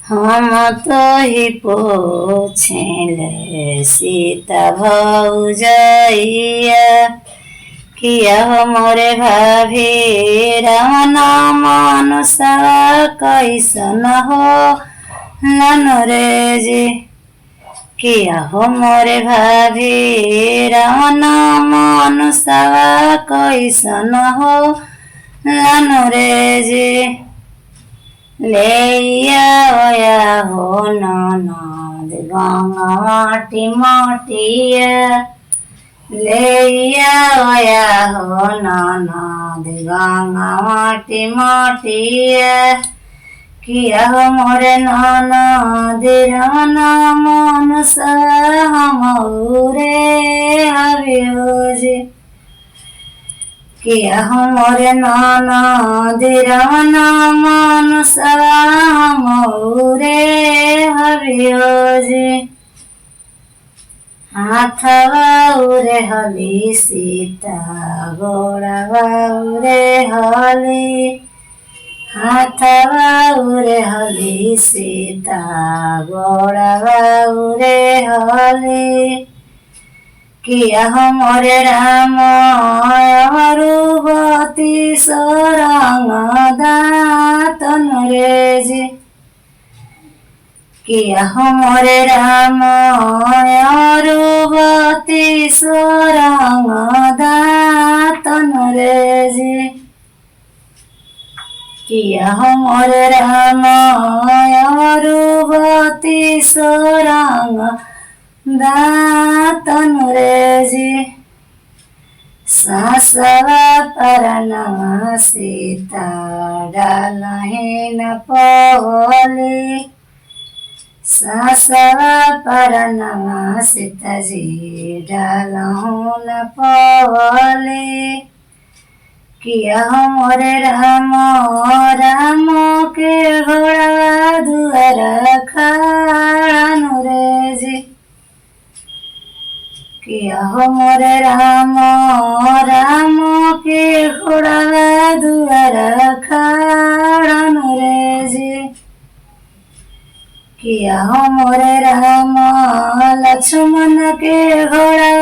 हम तो ही पूछले सीता भौजैया किया हो मोरे भाभी रावण मनुष्य कैसन हो ननु रे जी। किया हो मोरे भाभी रावण मनुष्य कैसन हो ननु रे जी। लेया हो ननद गंगा माटी माटिया लेया हो ननद गंगा माटी माटिया किया हो मोरे ननद रन मन हमरे हरियोजी। किया हो मोरे ननद रन मन हमरे हरियोजी। हाथ बाउरे हली सीता गोड़ा बाउरे हली हाथ बाउरे हली सीता गोड़ा बाउरे हली किया हो मोरे राम रुबती सरंग दातन रे जी। किया हो मोरे राम रुबती सरंग दातन रे जी। किया हो मोरे राम रुबती सरंग दातन रे जी। सासवा परनमा सीता डालहीन पवली सासवा परनमा सीता जी डालहून पवली किया हो मोरे राम राम के घोड़ा दुआर खानु रे जी। किया हो मोरे राम राम के घोड़ा दुआर खानु रे जी। किया हो मोरे राम लक्ष्मण के घोड़ा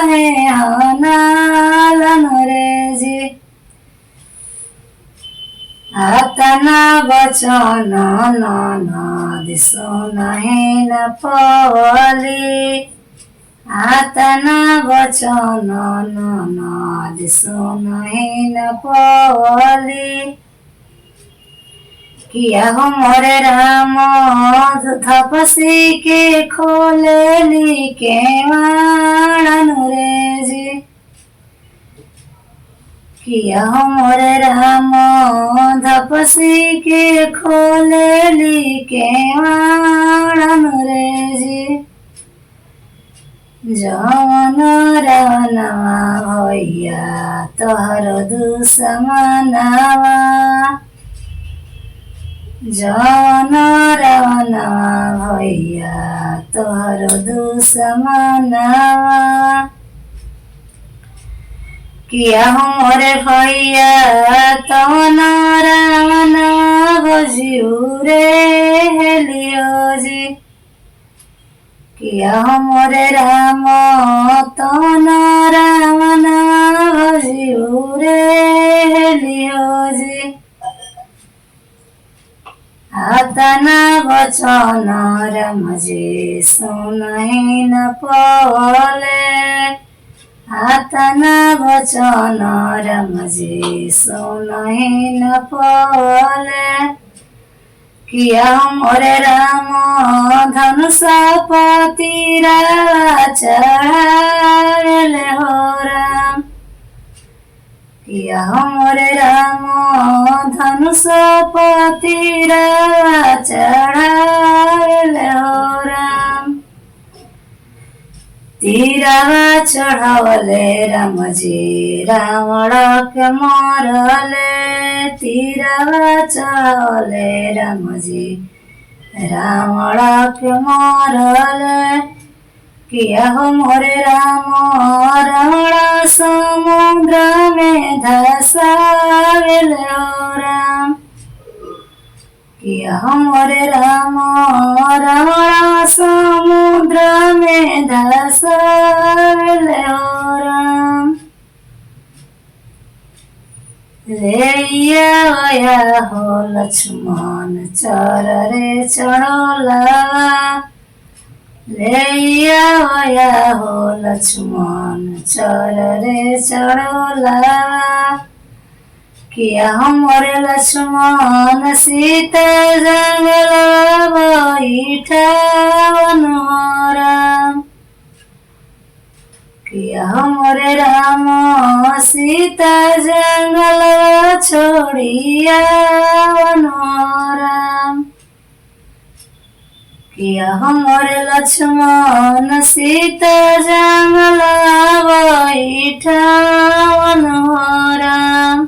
है हनालन रे जी। आतना बचन ननद सुनहीन पवली आतना बचन ननद सुनहीन पवली किया हो मोरे राम तपसी के खोलली के वाणनु रे जी। किया हो मोरे राम तपसी के खोलली के वाणनु रे जी। जवन रावणवा भैया तोहर दुश्मनवा जवन रावणवा भैया तोहर दुश्मनवा किया हो मोरे भैया तवन रावणवा भजियो रे हेलियो जी। किया हो मोरे राम तवन रावणवा भजियो रे हेलियो जी। आतना बचन राम जी सुनहीन पवले आतना बचन राम जी सुनहीन पवले किया हो मोरे राम धनुष पतिरा चढ़ाले हो राम। किया हो मोरे राम धनुष पतिरा चढ़ाले हो राम। तीरवा चढ़ावले राम जी रावण के मारले तीरवा चढ़ावले राम जी रावण के मारले किया हो मोरे राम रावण समुद्र में धसावेले हो राम। किया मोरे राम रावण समुद्र में धसावेले हो राम। ले हो लक्ष्मण चर रे चढ़ोला, ले हो लक्ष्मण चर रे चढ़ोला। किया मोरे लक्ष्मण सीता जंगल बैठा राम। किया मोरे राम सीता जंगल छोड़िया राम। किया मोरे लक्ष्मण सीता जंगल बैठा राम।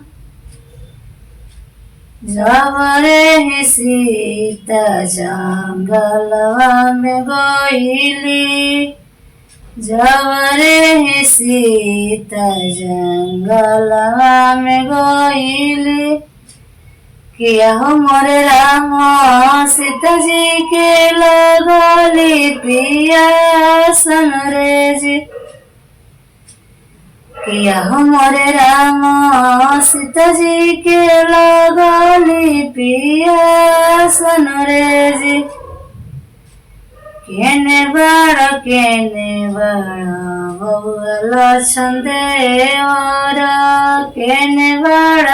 जब रे सीता जंगलवा में गईली, जब रे सीता जंगलवा में गईली। किया मोरे राम सीता जी के लगली पियासन रे जी। किया मोरे राम सीता जी के लगली पियासन रे जी। केने बड़ बउआ लक्ष्मण देवर, केने बड़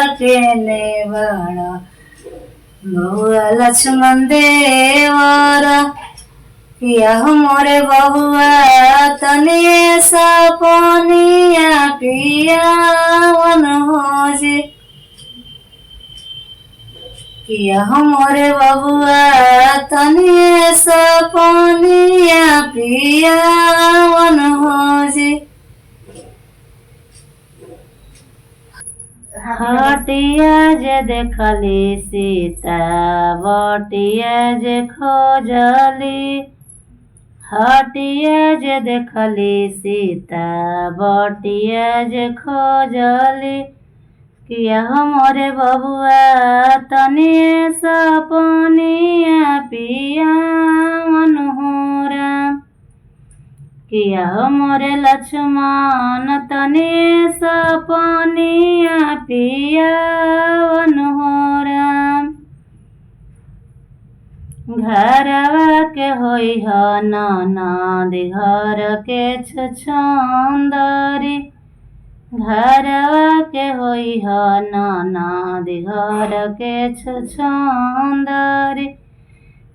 बउआ लक्ष्मण देवर। किया मोरे बबुआ तने सपनिया पियावन हो जी। किया मोरे बबुआ तने सपनिया पियावन हो जी। हटिया जे देखली सीता बटिया जे खोजली, हटिया जे देखली सीता बटिया जे खोजली। किया मोरे बबुआ तने सपनिया पियावन हो राम। किया मोरे लक्ष्मण तने सपनिया पियावन हो राम। घरवा के होई ह ननद घर के छछंदरी, घरवा के होई ह ननद घर के छछंदरी।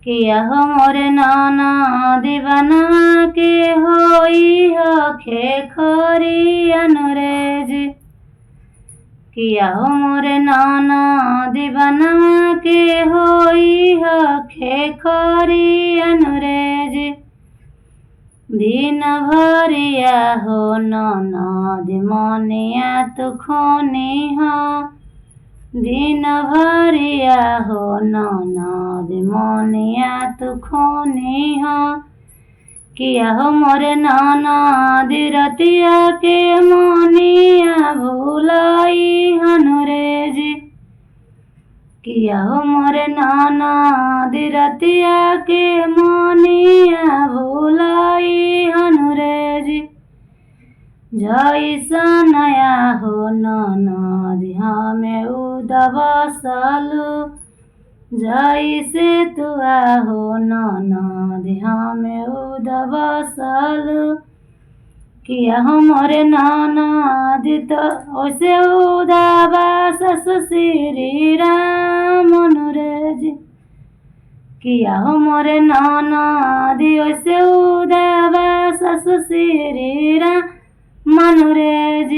किया मोरे ननद बनवा के होई ह खेखरी अनुरेज। किया मोरे ननद बनवा के होई ह खेखरी अनुरेज। दिन भरिया हो ननद मनिया तू खोनी ह, दिन भरिया हो ननद मनिया तू खोनी ह। किया मोरे ननद रतिया के मनिया भुलाई हनुरेज। किया मोरे ननद रतिया के मनिया भुलाई हनुरेज। जैसन नया हो ननद हमें उदबसलु, जैसे तुआ हो ननद हमें उदबसलु। किया मोरे ननद तो ओसे उदबस श्री राम अनुरेज। किया मोरे ननद ओसे उदबस श्री राम अनुरेज।